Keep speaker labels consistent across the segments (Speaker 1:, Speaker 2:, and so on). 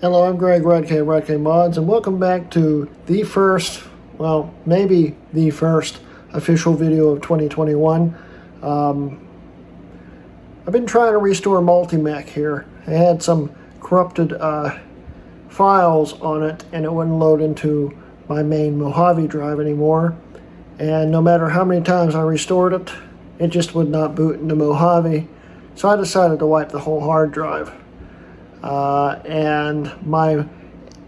Speaker 1: Hello, I'm Greg Hrutkay, Hrutkay Mods, and welcome back to the first, well, maybe the first official video of 2021. I've been trying to restore Multi-Mac here. I had some corrupted files on it, and it wouldn't load into my main Mojave drive anymore. And no matter how many times I restored it, it just would not boot into Mojave. So I decided to wipe the whole hard drive. And my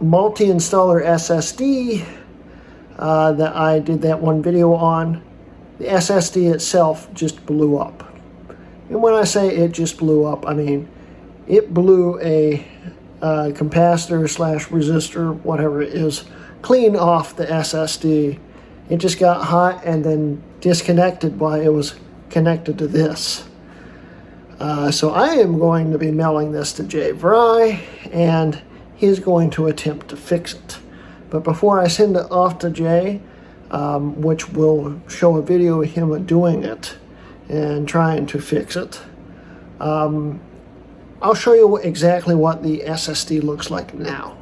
Speaker 1: multi-installer SSD that I did that one video on, the SSD itself just blew up. And when I say it just blew up, I mean it blew a capacitor slash resistor, whatever it is, clean off the SSD. It just got hot and then disconnected while it was connected to this. So I am going to be mailing this to Jay and he's going to attempt to fix it. But before I send it off to Jay, which will show a video of him doing it and trying to fix it, I'll show you exactly what the SSD looks like now.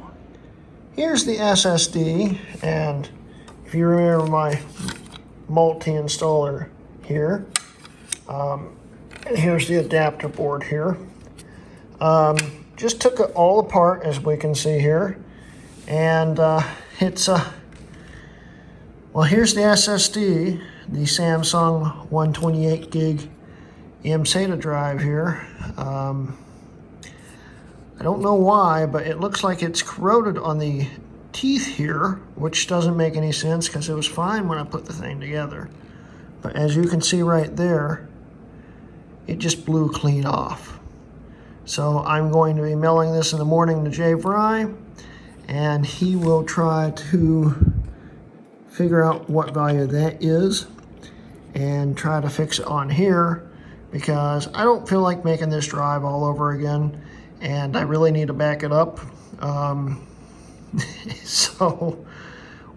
Speaker 1: Here's the SSD, and if you remember my multi-installer here, and here's the adapter board here. Just took it all apart, as we can see here, and it's well, here's the SSD, the Samsung 128 gig SATA drive here. I don't know why, but it looks like it's corroded on the teeth here, which doesn't make any sense because it was fine when I put the thing together. But as you can see right there, it just blew clean off. So I'm going to be mailing this in the morning to Jay and he will try to figure out what value that is and try to fix it on here, because I don't feel like making this drive all over again, and I really need to back it up. So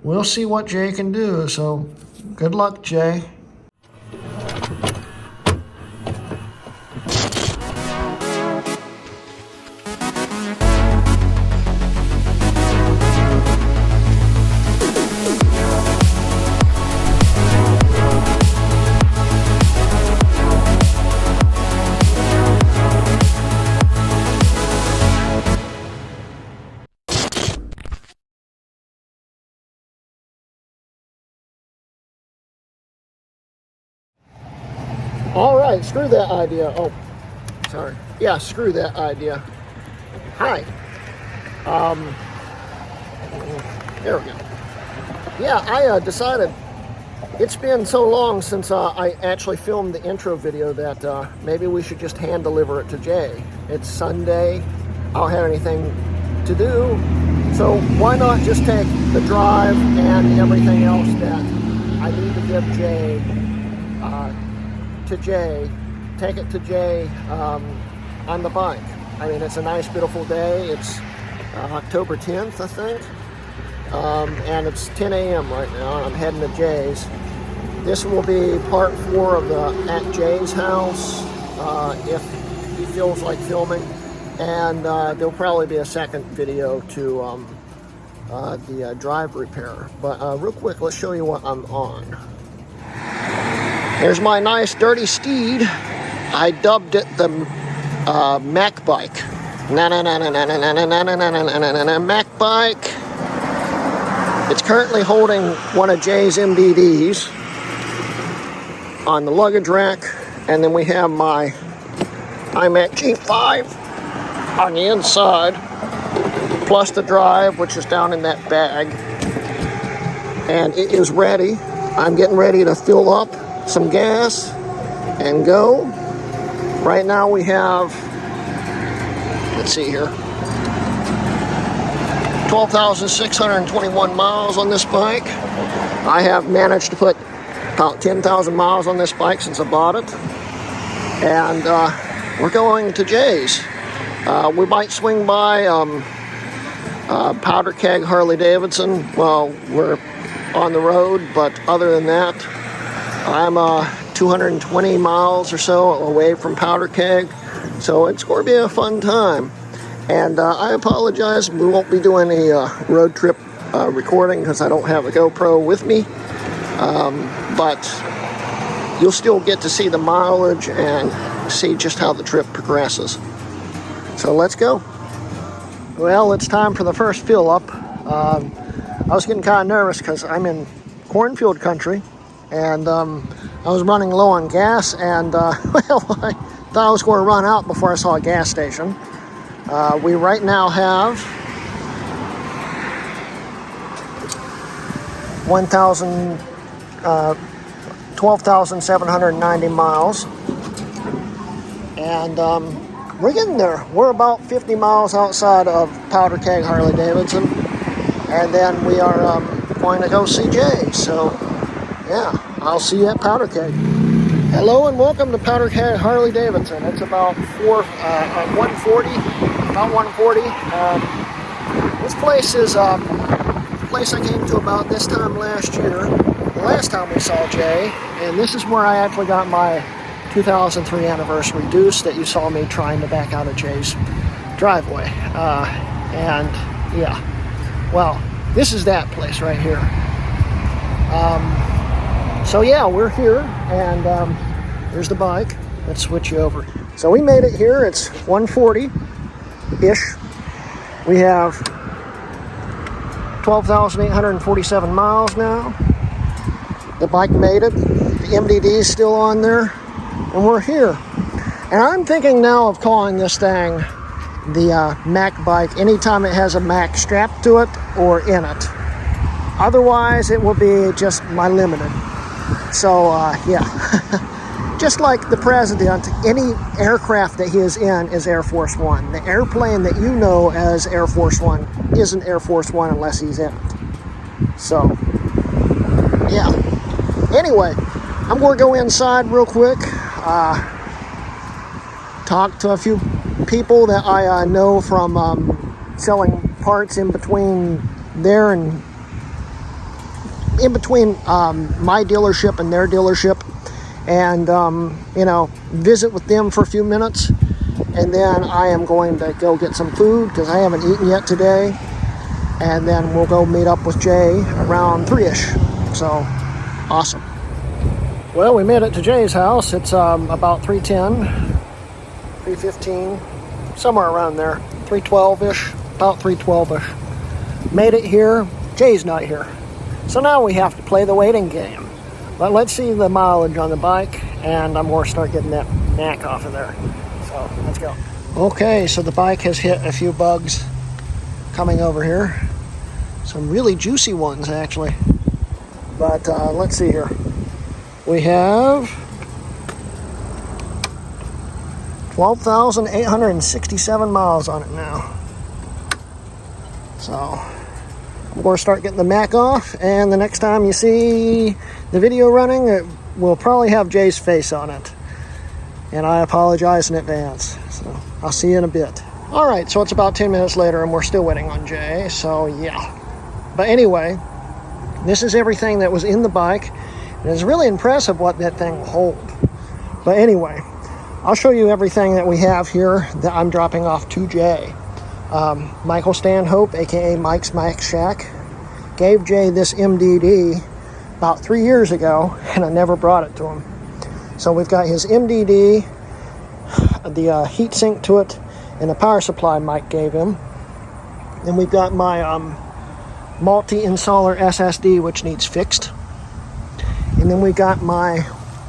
Speaker 1: we'll see what Jay can do. So good luck, Jay. All right, screw that idea. Oh, sorry. Yeah, screw that idea. Hi. There we go. Yeah, I decided it's been so long since I actually filmed the intro video that maybe we should just hand deliver it to Jay. It's Sunday. I don't have anything to do. So why not just take the drive and everything else that I need to give Jay take it to Jay on the bike. I mean, it's a nice, beautiful day. It's October 10th, I think, and it's 10 a.m. right now, and I'm heading to Jay's. This will be part 4 of the At Jay's House, if he feels like filming, and there'll probably be a second video to the drive repair. But real quick, let's show you what I'm on. Here's my nice dirty steed. I dubbed it the Mac bike. Mac bike. It's currently holding one of Jay's MDDs on the luggage rack, and then we have my iMac G5 on the inside, plus the drive, which is down in that bag. And it is ready. I'm getting ready to fill up some gas and go. Right now we have, let's see here, 12,621 miles on this bike. I have managed to put about 10,000 miles on this bike since I bought it. And we're going to Jay's. We might swing by Powder Keg Harley-Davidson while we're on the road, but other than that, I'm 220 miles or so away from Powder Keg, so it's going to be a fun time. And I apologize, we won't be doing a road trip recording because I don't have a GoPro with me. But you'll still get to see the mileage and see just how the trip progresses. So let's go. Well, it's time for the first fill up. I was getting kind of nervous because I'm in cornfield country, and I was running low on gas, and well, I thought I was going to run out before I saw a gas station. We right now have 12,790 miles, and we're getting there. We're about 50 miles outside of Powder Keg Harley-Davidson, and then we are going to go see Jay. So yeah, I'll see you at Powder Keg. Hello and welcome to Powder Keg Harley-Davidson. It's about 140. This place is a place I came to about this time last year, the last time we saw Jay, and this is where I actually got my 2003 anniversary deuce that you saw me trying to back out of Jay's driveway. And yeah, well, this is that place right here. So yeah, we're here, and here's the bike. Let's switch you over. So we made it here. It's 140-ish. We have 12,847 miles now. The bike made it. The MDD is still on there, and we're here. And I'm thinking now of calling this thing the Mac bike anytime it has a Mac strapped to it or in it. Otherwise, it will be just my limited. So yeah, just like the president, any aircraft that he is in is Air Force One. The airplane that you know as Air Force One isn't Air Force One unless he's in it. So yeah. Anyway, I'm going to go inside real quick, talk to a few people that I know from selling parts in between there and in between my dealership and their dealership, and you know, visit with them for a few minutes, and then I am going to go get some food because I haven't eaten yet today, and then we'll go meet up with Jay around 3-ish. So awesome. Well, we made it to Jay's house. It's about 3:10, 3:15, somewhere around there, 3:12-ish, about 3:12-ish. Made it here. Jay's not here. So now we have to play the waiting game. But let's see the mileage on the bike, and I'm going to start getting that Mac off of there. So let's go. Okay, so the bike has hit a few bugs coming over here. Some really juicy ones, actually. But let's see here. We have 12,867 miles on it now. So I'm going to start getting the Mac off, and the next time you see the video running, it will probably have Jay's face on it. And I apologize in advance. So I'll see you in a bit. All right, so it's about 10 minutes later, and we're still waiting on Jay. So yeah. But anyway, this is everything that was in the bike. And it's really impressive what that thing will hold. But anyway, I'll show you everything that we have here that I'm dropping off to Jay. Michael Stanhope, aka Mike's Mac Shack, gave Jay this MDD about 3 years ago, and I never brought it to him. So we've got his MDD, the heat sink to it, and a power supply Mike gave him. Then we've got my multi-installer SSD, which needs fixed. And then we got my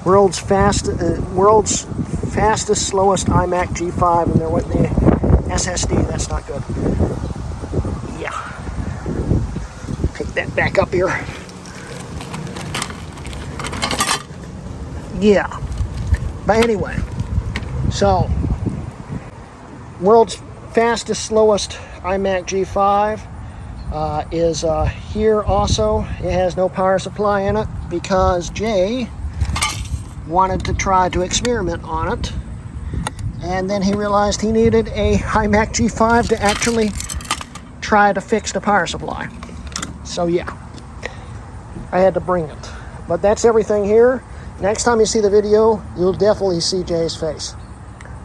Speaker 1: world's fastest, slowest iMac G5, and they're with the SSD. That's not good. Yeah. Pick that back up here. Yeah. But anyway, so world's fastest, slowest iMac G5 is here also. It has no power supply in it because Jay wanted to try to experiment on it, and then he realized he needed a iMac G5 to actually try to fix the power supply. So yeah, I had to bring it. But that's everything here. Next time you see the video, you'll definitely see Jay's face.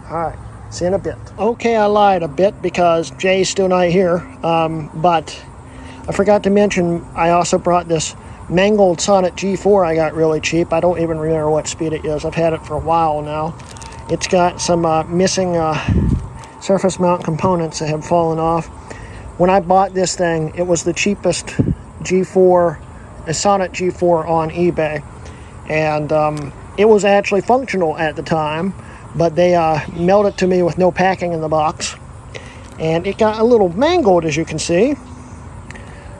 Speaker 1: All right, See you in a bit. Okay, I lied a bit because Jay's still not here. But I forgot to mention I also brought this mangled Sonic G4 I got really cheap. I don't even remember what speed it is. I've had it for a while now. It's got some missing surface mount components that have fallen off. When I bought this thing, it was the cheapest G4, a Sonic G4 on eBay. And it was actually functional at the time, but they mailed it to me with no packing in the box. And it got a little mangled, as you can see.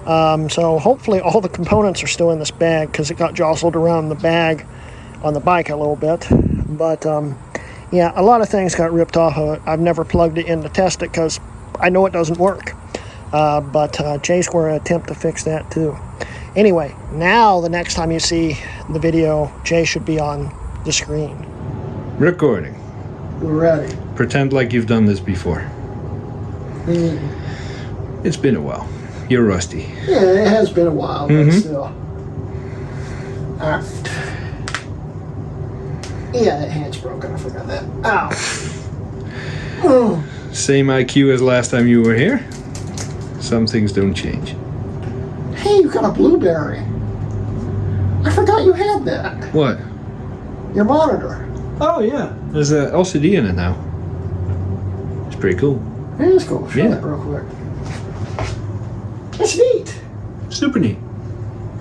Speaker 1: So hopefully all the components are still in this bag because it got jostled around the bag on the bike a little bit. But yeah, a lot of things got ripped off of it. I've never plugged it in to test it because I know it doesn't work. But Jay's going to attempt to fix that too. Anyway, now the next time you see the video, Jay should be on the screen.
Speaker 2: Recording.
Speaker 1: We're ready.
Speaker 2: Pretend like you've done this before. It's been a while. You're rusty.
Speaker 1: Yeah, it has been a while, but still. Alright. Yeah, that hand's broken. I forgot that. Ow.
Speaker 2: Same IQ as last time you were here. Some things don't change.
Speaker 1: Hey, you got a blueberry. I forgot you had that.
Speaker 2: What?
Speaker 1: Your monitor.
Speaker 2: Oh, yeah. There's an LCD in it now. It's pretty cool.
Speaker 1: It is cool. Show
Speaker 2: Yeah.
Speaker 1: that real quick. That's neat.
Speaker 2: Super neat.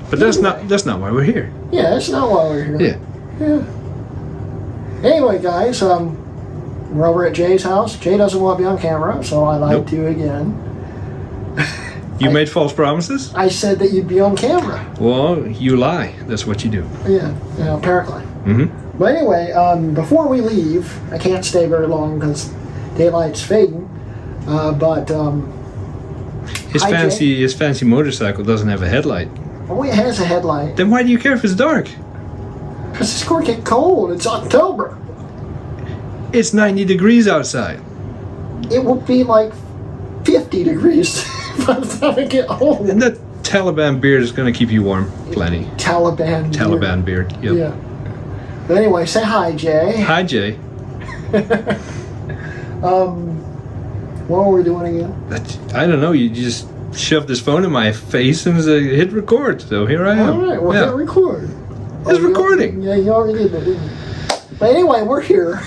Speaker 2: But that's not why we're here.
Speaker 1: Yeah, that's not why we're here.
Speaker 2: Yeah.
Speaker 1: Anyway, guys, we're over at Jay's house. Jay doesn't want to be on camera, so I lied to you again.
Speaker 2: You made false promises?
Speaker 1: I said that you'd be on camera.
Speaker 2: Well, you lie. That's what you do.
Speaker 1: Yeah, apparently.
Speaker 2: Mm-hmm.
Speaker 1: But anyway, before we leave, I can't stay very long because daylight's fading.
Speaker 2: His fancy motorcycle doesn't have a headlight.
Speaker 1: Oh, it has a headlight.
Speaker 2: Then why do you care if it's dark?
Speaker 1: Because it's going to get cold. It's October.
Speaker 2: It's 90 degrees outside.
Speaker 1: It will be like 50 degrees by the time I get home.
Speaker 2: And that Taliban beard is going to keep you warm. Plenty.
Speaker 1: Taliban
Speaker 2: beard. Yep.
Speaker 1: Yeah. But anyway, say hi, Jay.
Speaker 2: Hi, Jay.
Speaker 1: What were we doing again?
Speaker 2: I don't know. You just shoved this phone in my face and said, hit record. So here I am.
Speaker 1: All right, well, hit record.
Speaker 2: It's recording.
Speaker 1: Yeah, you already did that, didn't you? But anyway, we're here.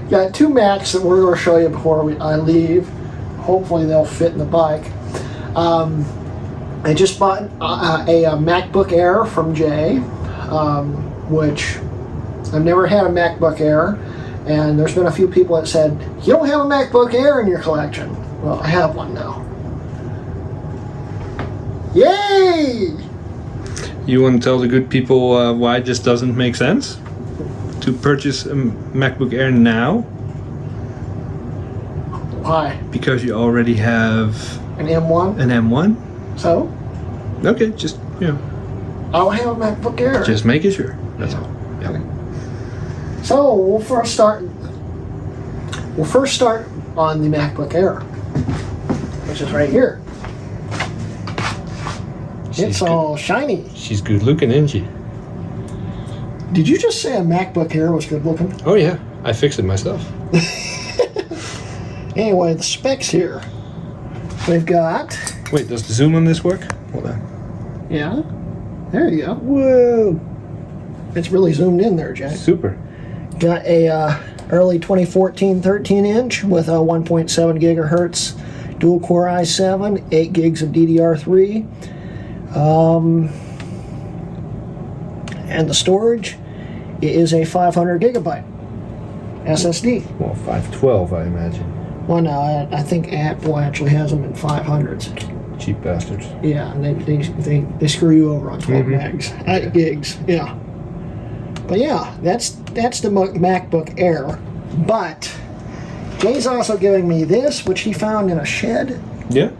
Speaker 1: Got two Macs that we're going to show you before I leave. Hopefully they'll fit in the bike. I just bought a MacBook Air from Jay, which I've never had a MacBook Air. And there's been a few people that said, you don't have a MacBook Air in your collection. Well, I have one now. Yay!
Speaker 2: You want to tell the good people why this doesn't make sense? To purchase a MacBook Air now?
Speaker 1: Why?
Speaker 2: Because you already have...
Speaker 1: An M1?
Speaker 2: An M1?
Speaker 1: So?
Speaker 2: Okay, just,
Speaker 1: I don't have a MacBook Air.
Speaker 2: Just making sure. That's all. Yeah.
Speaker 1: Okay. So we'll first start on the MacBook Air, which is right here. It's all shiny.
Speaker 2: She's good looking, isn't she?
Speaker 1: Did you just say a MacBook Air was good looking?
Speaker 2: Oh yeah, I fixed it myself.
Speaker 1: Anyway, the specs here. We've got...
Speaker 2: Wait, does the zoom on this work? Hold on.
Speaker 1: Yeah. There you go.
Speaker 2: Whoa.
Speaker 1: It's really zoomed in there, Jack.
Speaker 2: Super.
Speaker 1: Got a early 2014 13-inch with a 1.7 gigahertz dual-core i7, 8 gigs of DDR3. And the storage is a 500 gigabyte SSD.
Speaker 2: Well, 512, I imagine.
Speaker 1: Well, no, I think Apple actually has them in 500s.
Speaker 2: Cheap bastards.
Speaker 1: Yeah, and they screw you over on 12 gigs. Yeah. But yeah, that's the MacBook Air. But Jay's also giving me this, which he found in a shed.
Speaker 2: Yeah.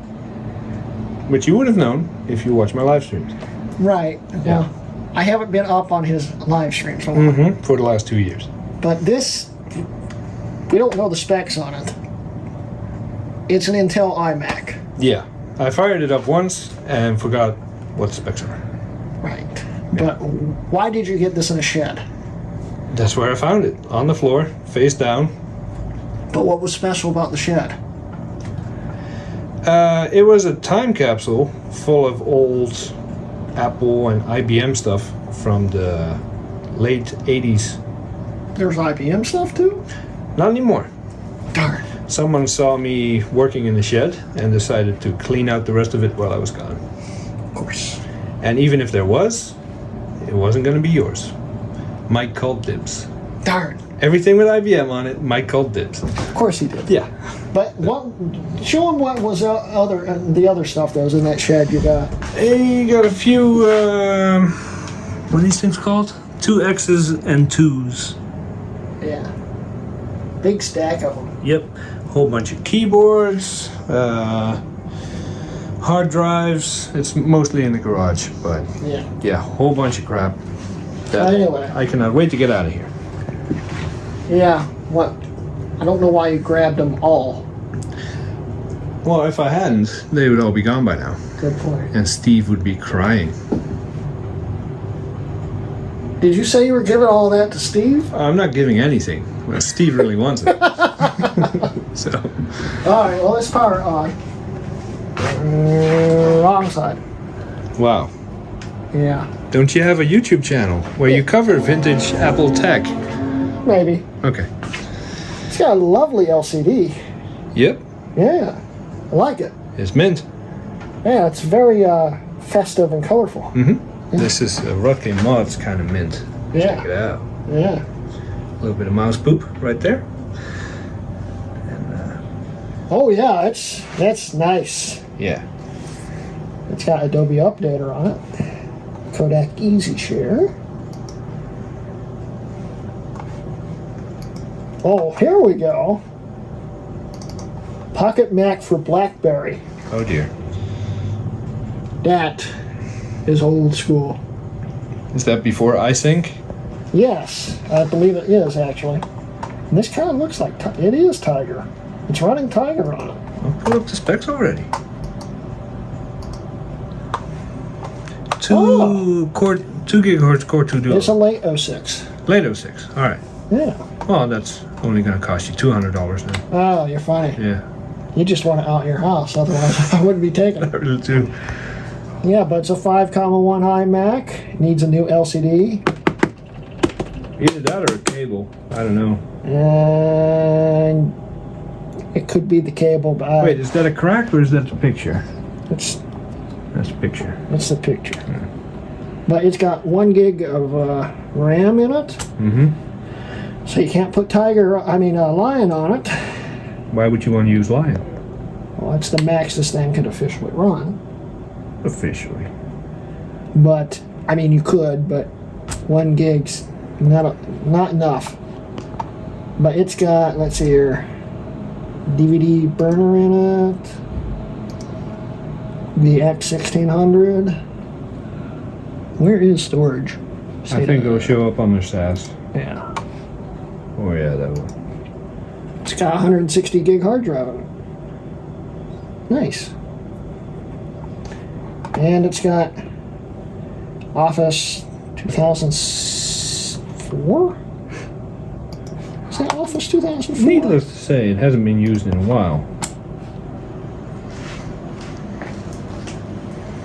Speaker 2: Which you would have known if you watched my live streams.
Speaker 1: Right.
Speaker 2: Yeah.
Speaker 1: Well, I haven't been up on his live streams
Speaker 2: for the last 2 years.
Speaker 1: But this, we don't know the specs on it. It's an Intel iMac.
Speaker 2: Yeah. I fired it up once and forgot what the specs are.
Speaker 1: Right. But why did you get this in a shed?
Speaker 2: That's where I found it. On the floor, face down.
Speaker 1: But what was special about the shed?
Speaker 2: It was a time capsule full of old Apple and IBM stuff from the late 80s.
Speaker 1: There's IBM stuff too?
Speaker 2: Not anymore.
Speaker 1: Darn.
Speaker 2: Someone saw me working in the shed and decided to clean out the rest of it while I was gone.
Speaker 1: Of course.
Speaker 2: And even if there was, it wasn't going to be yours. Mike called dibs.
Speaker 1: Darn.
Speaker 2: Everything with IBM on it, Mike called dibs.
Speaker 1: Of course he did.
Speaker 2: Yeah.
Speaker 1: But show him what was the other stuff that was in that shed you got.
Speaker 2: Hey, you got a few, what are these things called? 2 X's and 2's.
Speaker 1: Yeah. Big stack of them.
Speaker 2: Yep. Whole bunch of keyboards, hard drives. It's mostly in the garage, but yeah, whole bunch of crap.
Speaker 1: Anyway.
Speaker 2: I cannot wait to get out of here.
Speaker 1: Yeah. What? I don't know why you grabbed them all.
Speaker 2: Well, if I hadn't, they would all be gone by now.
Speaker 1: Good point.
Speaker 2: And Steve would be crying.
Speaker 1: Did you say you were giving all that to Steve?
Speaker 2: I'm not giving anything. Well, Steve really wants it. So.
Speaker 1: All right. Well, let's power it on. Wrong side.
Speaker 2: Wow.
Speaker 1: Yeah.
Speaker 2: Don't you have a YouTube channel where you cover vintage Apple tech?
Speaker 1: Maybe.
Speaker 2: Okay.
Speaker 1: It's got a lovely LCD.
Speaker 2: Yep.
Speaker 1: Yeah. I like it.
Speaker 2: It's mint.
Speaker 1: Yeah, it's very festive and colorful.
Speaker 2: Mm-hmm. Yeah. This is a Hrutkay Mods kind of mint.
Speaker 1: Yeah.
Speaker 2: Check it out.
Speaker 1: Yeah.
Speaker 2: A little bit of mouse poop right there. And,
Speaker 1: oh yeah, that's nice.
Speaker 2: yeah.
Speaker 1: It's got Adobe Updater on it. Kodak Easy Share. Oh, here we go. Pocket Mac for BlackBerry.
Speaker 2: Oh dear.
Speaker 1: That is old school.
Speaker 2: Is that before iSync?
Speaker 1: Yes, I believe it is actually. And this kind of looks like it is Tiger. It's running Tiger on it.
Speaker 2: I'll pull up the specs already. 2 gigahertz Core 2 Duo.
Speaker 1: It's a late 06.
Speaker 2: Late 06. All right.
Speaker 1: Yeah.
Speaker 2: Well, that's only going to cost you $200 then.
Speaker 1: Oh, you're funny.
Speaker 2: Yeah.
Speaker 1: You just want it out of your house, otherwise I wouldn't be taking it.
Speaker 2: I really do.
Speaker 1: Yeah, but it's a 5.1 iMac. It needs a new LCD.
Speaker 2: Either that or a cable. I don't know.
Speaker 1: And it could be the cable, but
Speaker 2: Wait, is that a crack or is that the picture?
Speaker 1: It's
Speaker 2: That's the picture.
Speaker 1: the picture. But it's got 1 gig of RAM in it.
Speaker 2: Mm-hmm.
Speaker 1: So you can't put Lion on it.
Speaker 2: Why would you want to use Lion?
Speaker 1: Well, it's the max this thing could officially run.
Speaker 2: Officially.
Speaker 1: But, you could, but 1 gig's not enough. But it's got, let's see here, DVD burner in it, the X1600. Where is storage?
Speaker 2: I think it'll show up on their SAS.
Speaker 1: Yeah.
Speaker 2: Oh yeah, that will.
Speaker 1: It's got 160 gig hard drive on it. Nice. And it's got Office 2004? Is that Office 2004?
Speaker 2: Needless to say, it hasn't been used in a while.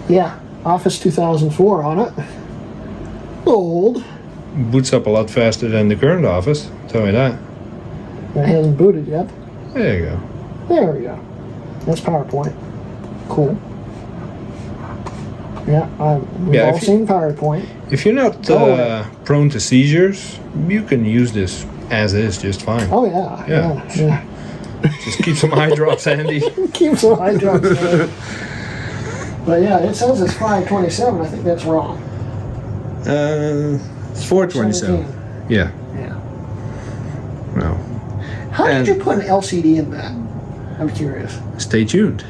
Speaker 1: Yeah, Office 2004 on it. Old.
Speaker 2: Boots up a lot faster than the current Office. Tell me that.
Speaker 1: It hasn't booted yet.
Speaker 2: There you go.
Speaker 1: There we go. That's PowerPoint. Cool. Yeah, we've all seen PowerPoint.
Speaker 2: If you're not prone to seizures, you can use this as is just fine.
Speaker 1: Oh yeah. Yeah.
Speaker 2: Just keep some eye drops handy.
Speaker 1: Keep some eye drops handy. But yeah, it says it's 527. I think that's wrong.
Speaker 2: It's 427.
Speaker 1: 17.
Speaker 2: Yeah.
Speaker 1: Yeah.
Speaker 2: Well.
Speaker 1: How did you put an LCD in that? I'm curious.
Speaker 2: Stay tuned.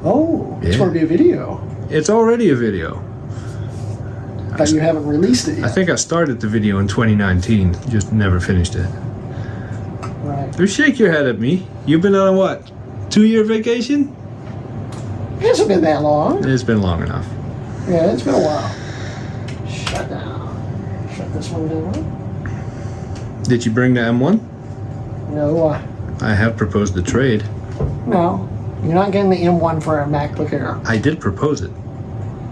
Speaker 1: Oh, it's going to be a video.
Speaker 2: It's already a video.
Speaker 1: But you haven't released it yet.
Speaker 2: I think I started the video in 2019, just never finished it.
Speaker 1: Right.
Speaker 2: Don't shake your head at me. You've been on a what? 2-year vacation?
Speaker 1: It hasn't been that long.
Speaker 2: It's been long enough.
Speaker 1: Yeah, it's been a while. Shut down. Shut this one down.
Speaker 2: Did you bring the M1?
Speaker 1: No,
Speaker 2: I have proposed the trade.
Speaker 1: No, you're not getting the M1 for a MacBook Air.
Speaker 2: I did propose it.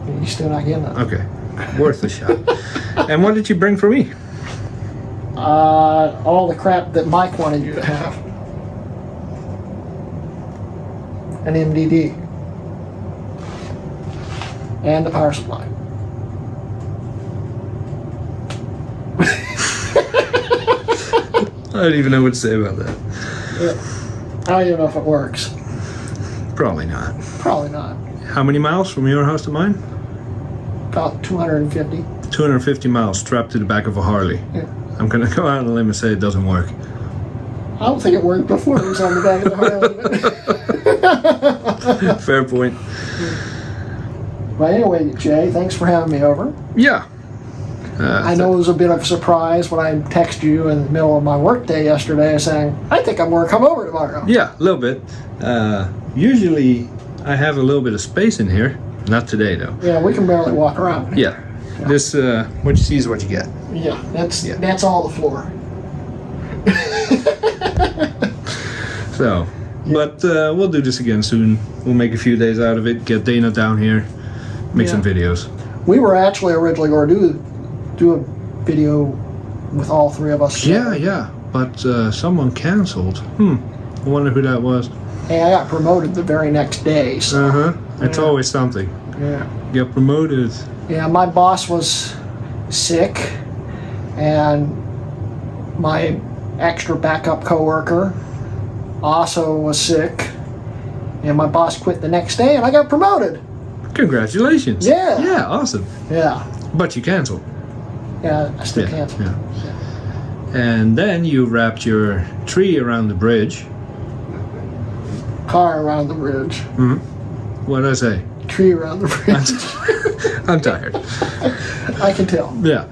Speaker 1: You're still not getting it.
Speaker 2: Okay, worth a shot. And what did you bring for me?
Speaker 1: All the crap that Mike wanted you to have. An MDD. And the power supply.
Speaker 2: I don't even know what to say about that.
Speaker 1: Yeah. I don't even know if it works.
Speaker 2: Probably not.
Speaker 1: Probably not.
Speaker 2: How many miles from your house to mine?
Speaker 1: About 250.
Speaker 2: 250 miles strapped to the back of a Harley.
Speaker 1: Yeah.
Speaker 2: I'm gonna go out on a limb and say it doesn't work.
Speaker 1: I don't think it worked before it was on the back of the Harley.
Speaker 2: Fair point.
Speaker 1: But anyway, Jay, thanks for having me over.
Speaker 2: Yeah.
Speaker 1: I know it was a bit of a surprise when I texted you in the middle of my workday yesterday saying, I think I'm going to come over tomorrow.
Speaker 2: Yeah, a little bit. Usually I have a little bit of space in here. Not today, though.
Speaker 1: Yeah, we can barely walk around.
Speaker 2: Yeah. This, what you see is what you get.
Speaker 1: Yeah, that's all the floor.
Speaker 2: So, but we'll do this again soon. We'll make a few days out of it, get Dana down here, make some videos.
Speaker 1: We were actually originally going to do a video with all three of us.
Speaker 2: Yeah, but someone canceled. I wonder who that was.
Speaker 1: Hey, I got promoted the very next day. So.
Speaker 2: It's always something.
Speaker 1: Yeah.
Speaker 2: Get promoted.
Speaker 1: Yeah, my boss was sick, and my extra backup coworker also was sick, and my boss quit the next day, and I got promoted.
Speaker 2: Congratulations.
Speaker 1: Yeah.
Speaker 2: Yeah, awesome.
Speaker 1: Yeah.
Speaker 2: But you canceled.
Speaker 1: Yeah, I still can't.
Speaker 2: Yeah. And then you wrapped your tree around the bridge.
Speaker 1: Car around the bridge.
Speaker 2: What did I say?
Speaker 1: Tree around the bridge.
Speaker 2: I'm tired.
Speaker 1: I can tell.
Speaker 2: Yeah.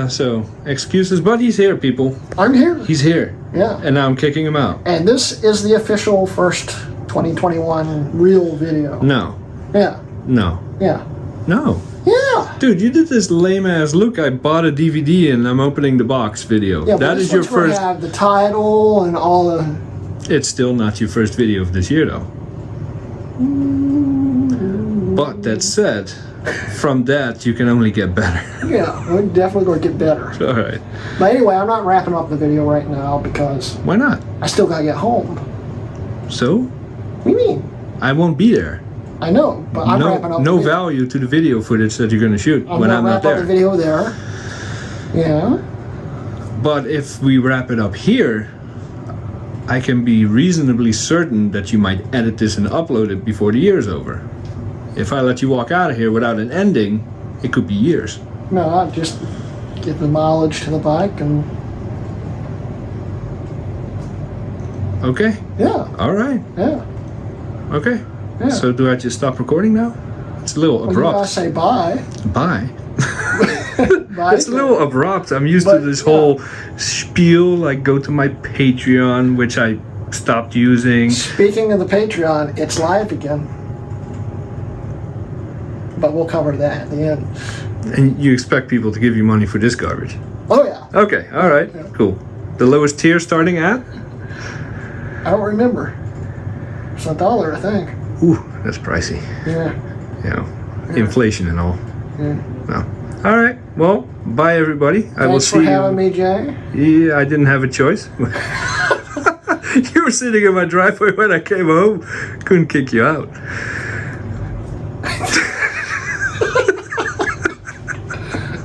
Speaker 2: So, excuses, but he's here, people.
Speaker 1: I'm here.
Speaker 2: He's here.
Speaker 1: Yeah.
Speaker 2: And now I'm kicking him out.
Speaker 1: And this is the official first 2021 real video.
Speaker 2: No.
Speaker 1: Yeah.
Speaker 2: No.
Speaker 1: Yeah.
Speaker 2: No.
Speaker 1: Yeah.
Speaker 2: Dude, you did this lame ass look. I bought a DVD and I'm opening the box video.
Speaker 1: Yeah,
Speaker 2: that is your first.
Speaker 1: Have the title and all the.
Speaker 2: It's still not your first video of this year, though. But that said, from that you can only get better.
Speaker 1: Yeah, we're definitely going to get better.
Speaker 2: All right.
Speaker 1: But anyway, I'm not wrapping up the video right now because.
Speaker 2: Why not?
Speaker 1: I still got to get home.
Speaker 2: So?
Speaker 1: What do you mean?
Speaker 2: I won't be there.
Speaker 1: I know, but I'm wrapping up.
Speaker 2: No value to the video footage that you're going to shoot when I'm not there.
Speaker 1: I'm going to wrap up the video there. Yeah.
Speaker 2: But if we wrap it up here, I can be reasonably certain that you might edit this and upload it before the year's over. If I let you walk out of here without an ending, it could be years.
Speaker 1: No, I'll just give the mileage to the bike and...
Speaker 2: Okay.
Speaker 1: Yeah.
Speaker 2: All right.
Speaker 1: Yeah.
Speaker 2: Okay.
Speaker 1: Yeah.
Speaker 2: So do I just stop recording now? It's a little abrupt.
Speaker 1: You gotta say bye.
Speaker 2: Bye.
Speaker 1: Bye.
Speaker 2: It's a little abrupt. I'm used to this whole spiel, like go to my Patreon, which I stopped using.
Speaker 1: Speaking of the Patreon, it's live again. But we'll cover that at the end.
Speaker 2: And you expect people to give you money for this garbage?
Speaker 1: Oh, yeah.
Speaker 2: Okay, all right, cool. The lowest tier starting at?
Speaker 1: I don't remember. It's $1, I think.
Speaker 2: Ooh, that's pricey.
Speaker 1: Yeah.
Speaker 2: You know, inflation and all.
Speaker 1: Yeah.
Speaker 2: No. All right, well, bye everybody. I will see you.
Speaker 1: Thanks for having me, Jay.
Speaker 2: Yeah, I didn't have a choice. You were sitting in my driveway when I came home. Couldn't kick you out.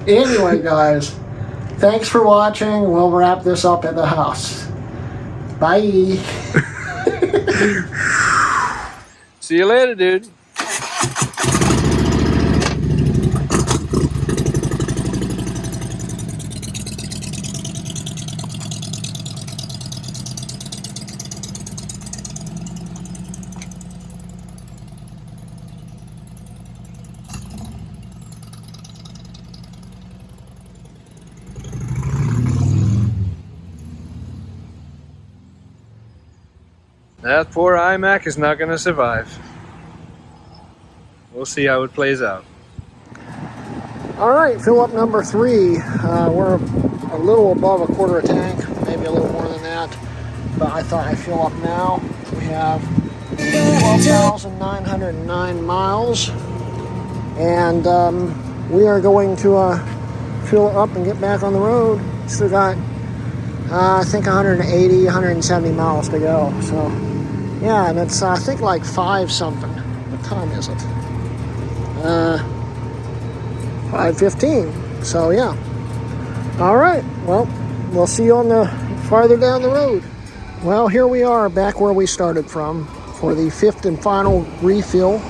Speaker 1: Anyway, guys, thanks for watching. We'll wrap this up at the house. Bye.
Speaker 2: See you later, dude. That poor iMac is not going to survive. We'll see how it plays out.
Speaker 1: All right, fill up number 3. We're a little above a quarter a tank, maybe a little more than that. but I thought I'd fill up now. We have 12,909 miles, and we are going to fill up and get back on the road. Still got, I think, 180, 170 miles to go. So, yeah, and it's, I think, like 5 something. What time is it? 5:15. So, yeah. All right. Well, we'll see you on the farther down the road. Well, here we are back where we started from for the 5th and final refill.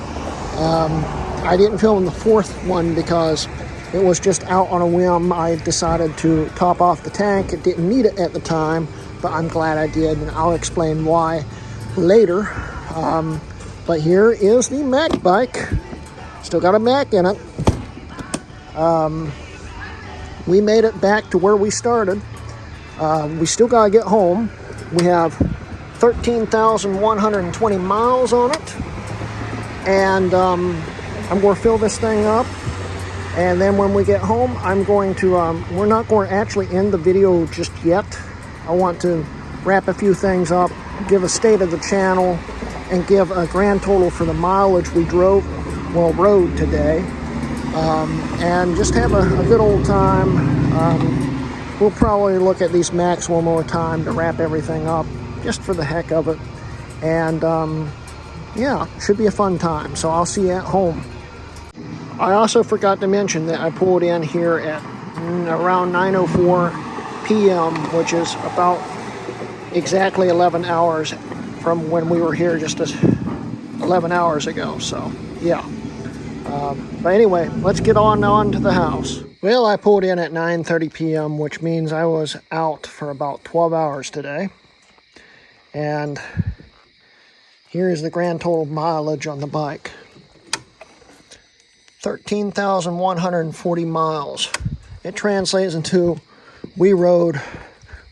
Speaker 1: I didn't fill in the 4th one because it was just out on a whim. I decided to top off the tank. It didn't need it at the time, but I'm glad I did, and I'll explain why later. But here is the Mac bike. Still got a Mac in it. We made it back to where we started. We still got to get home. We have 13,120 miles on it. And I'm going to fill this thing up. And then when we get home, I'm going to, we're not going to actually end the video just yet. I want to wrap a few things up, give a state of the channel, and give a grand total for the mileage we rode today. And just have a good old time. We'll probably look at these Macs one more time to wrap everything up, just for the heck of it. And yeah, should be a fun time. So I'll see you at home. I also forgot to mention that I pulled in here at around 9:04 p.m., which is about exactly 11 hours from when we were here just 11 hours ago. So, yeah. But anyway, let's get on to the house. Well, I pulled in at 9:30 p.m., which means I was out for about 12 hours today. And here is the grand total mileage on the bike. 13,140 miles. It translates into, we rode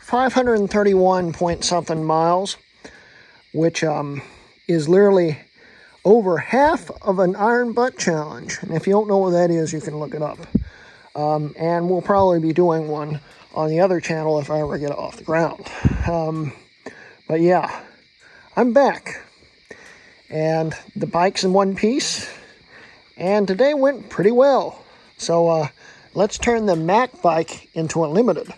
Speaker 1: 531 point something miles, which is literally over half of an iron butt challenge. And if you don't know what that is, you can look it up. And we'll probably be doing one on the other channel if I ever get it off the ground. But yeah, I'm back. And the bike's in one piece. And today went pretty well. So let's turn the Mac bike into a limited.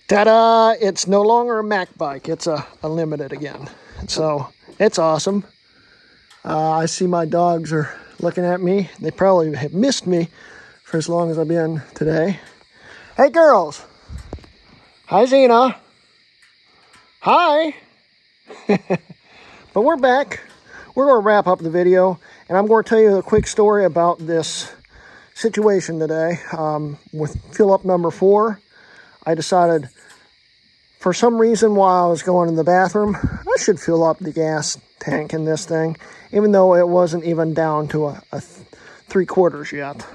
Speaker 1: Ta-da! It's no longer a Mac bike. It's a limited again. So it's awesome. I see my dogs are looking at me. They probably have missed me for as long as I've been today. Hey, girls. Hi, Zena. Hi. But we're back. We're going to wrap up the video. And I'm going to tell you a quick story about this situation today. With fill up number 4, I decided for some reason while I was going in the bathroom, I should fill up the gas tank in this thing, even though it wasn't even down to a 3/4 yet.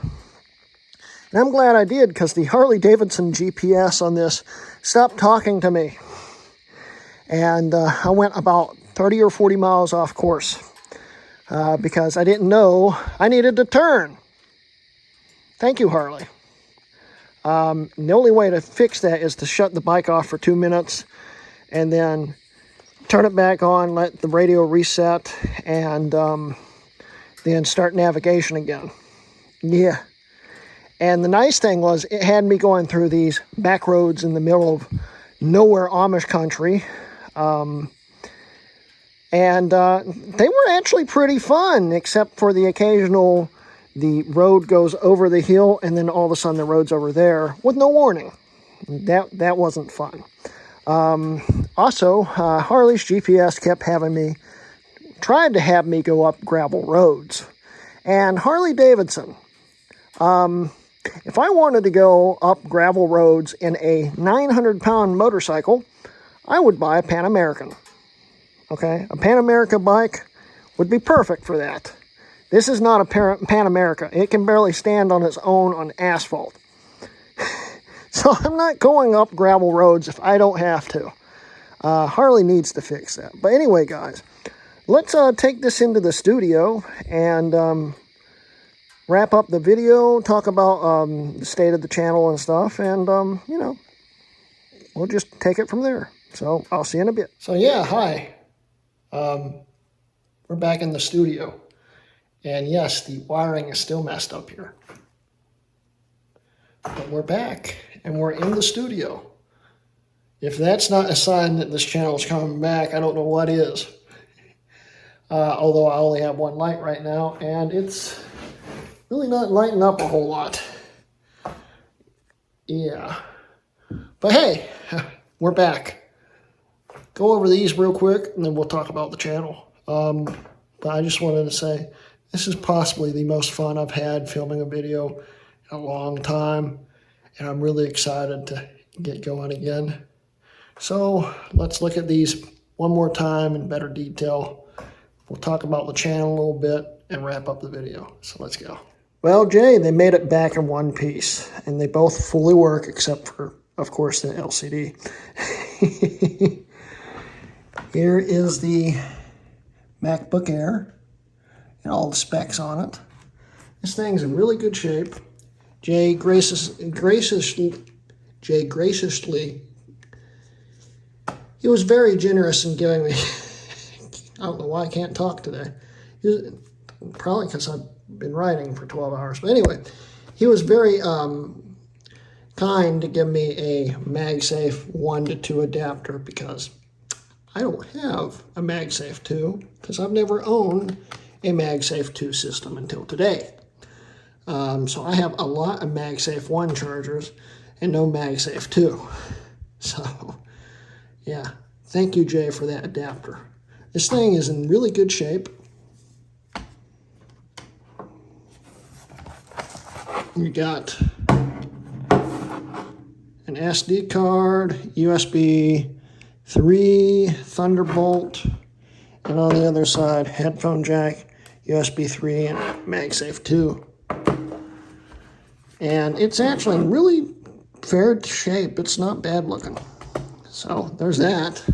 Speaker 1: And I'm glad I did, because the Harley-Davidson GPS on this stopped talking to me. And I went about 30 or 40 miles off course. Because I didn't know I needed to turn. Thank you, Harley. The only way to fix that is to shut the bike off for 2 minutes and then turn it back on, let the radio reset, and then start navigation again. Yeah. And the nice thing was it had me going through these back roads in the middle of nowhere Amish country. And they were actually pretty fun, except for the occasional, the road goes over the hill, and then all of a sudden the road's over there with no warning. That wasn't fun. Also, Harley's GPS kept tried to have me go up gravel roads. And Harley-Davidson, if I wanted to go up gravel roads in a 900-pound motorcycle, I would buy a Pan American. Okay, a Pan America bike would be perfect for that. This is not a Pan America. It can barely stand on its own on asphalt. So I'm not going up gravel roads if I don't have to. Harley needs to fix that. But anyway, guys, let's take this into the studio and wrap up the video, talk about the state of the channel and stuff, and, you know, we'll just take it from there. So I'll see you in a bit. So yeah, hi. We're back in the studio. And yes, the wiring is still messed up here. But we're back, and we're in the studio. If that's not a sign that this channel is coming back, I don't know what is. Although I only have one light right now, and it's really not lighting up a whole lot. Yeah. But hey, we're back. Go over these real quick, and then we'll talk about the channel. But I just wanted to say, this is possibly the most fun I've had filming a video in a long time, and I'm really excited to get going again. So let's look at these one more time in better detail. We'll talk about the channel a little bit and wrap up the video. So let's go. Well, Jay, they made it back in one piece, and they both fully work except for, of course, the LCD. Here is the MacBook Air and all the specs on it. This thing's in really good shape. Jay graciously, he was very generous in giving me, I don't know why I can't talk today. Probably because I've been writing for 12 hours. But anyway, he was very kind to give me a MagSafe 1 to 2 adapter because I don't have a MagSafe 2 because I've never owned a MagSafe 2 system until today. So I have a lot of MagSafe 1 chargers and no MagSafe 2. So, yeah, thank you, Jay, for that adapter. This thing is in really good shape. You got an SD card, USB 3, Thunderbolt, and on the other side, headphone jack, USB 3, and MagSafe 2. And it's actually in really fair shape. It's not bad looking. So there's that.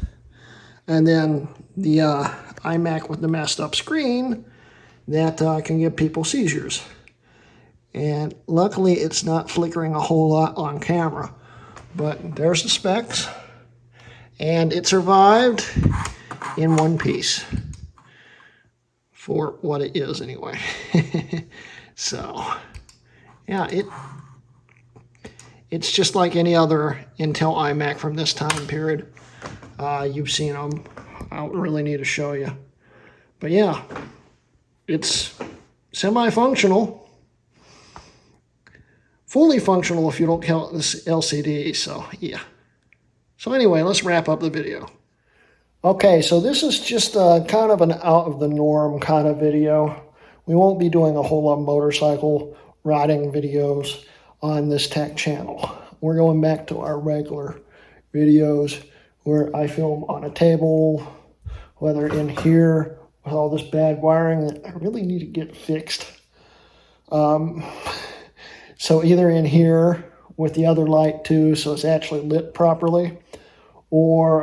Speaker 1: And then the iMac with the messed up screen that can give people seizures. And luckily it's not flickering a whole lot on camera. But there's the specs. And it survived in one piece. For what it is anyway. So, yeah, it's just like any other Intel iMac from this time period. You've seen them. I don't really need to show you. But yeah, it's semi-functional. Fully functional if you don't count this LCD, so yeah. So anyway, let's wrap up the video. Okay, so this is just kind of an out-of-the-norm kind of video. We won't be doing a whole lot of motorcycle riding videos on this tech channel. We're going back to our regular videos where I film on a table, whether in here with all this bad wiring that I really need to get fixed. So either in here with the other light too, so it's actually lit properly, or,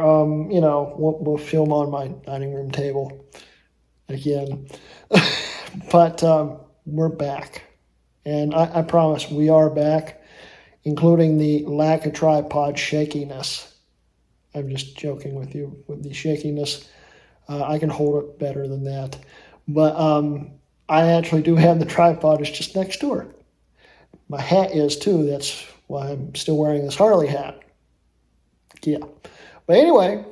Speaker 1: you know, we'll film on my dining room table again. But we're back. And I promise we are back, including the lack of tripod shakiness. I'm just joking with you with the shakiness. I can hold it better than that. But I actually do have the tripod. It's just next to her. My hat is too. That's why I'm still wearing this Harley hat. Yeah. But anyway,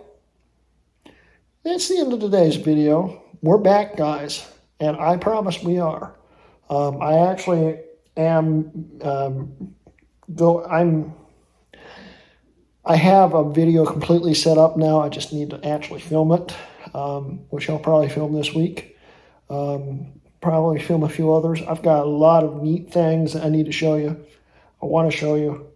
Speaker 1: that's the end of today's video. We're back, guys. And I promise we are. I actually am I have a video completely set up now. I just need to actually film it, which I'll probably film this week. Probably film a few others. I've got a lot of neat things that I need to show you. I want to show you.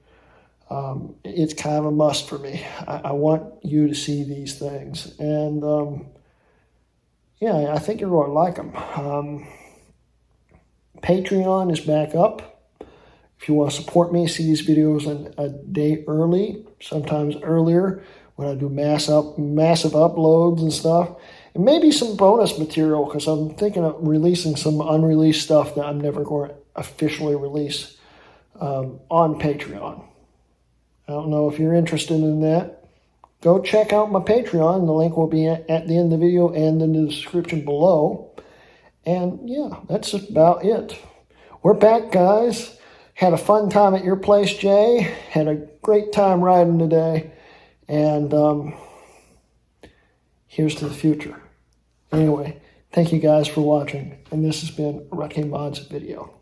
Speaker 1: It's kind of a must for me. I want you to see these things. And yeah, I think you're going to like them. Patreon is back up. If you want to support me, see these videos a day early, sometimes earlier, when I do massive uploads and stuff. And maybe some bonus material, because I'm thinking of releasing some unreleased stuff that I'm never going to officially release on Patreon. I don't know if you're interested in that. go check out my Patreon. The link will be at the end of the video and in the description below. And yeah, that's about it. We're back, guys. Had a fun time at your place, Jay. Had a great time riding today. And here's to the future. Anyway, thank you guys for watching. And this has been a Hrutkay Mods video.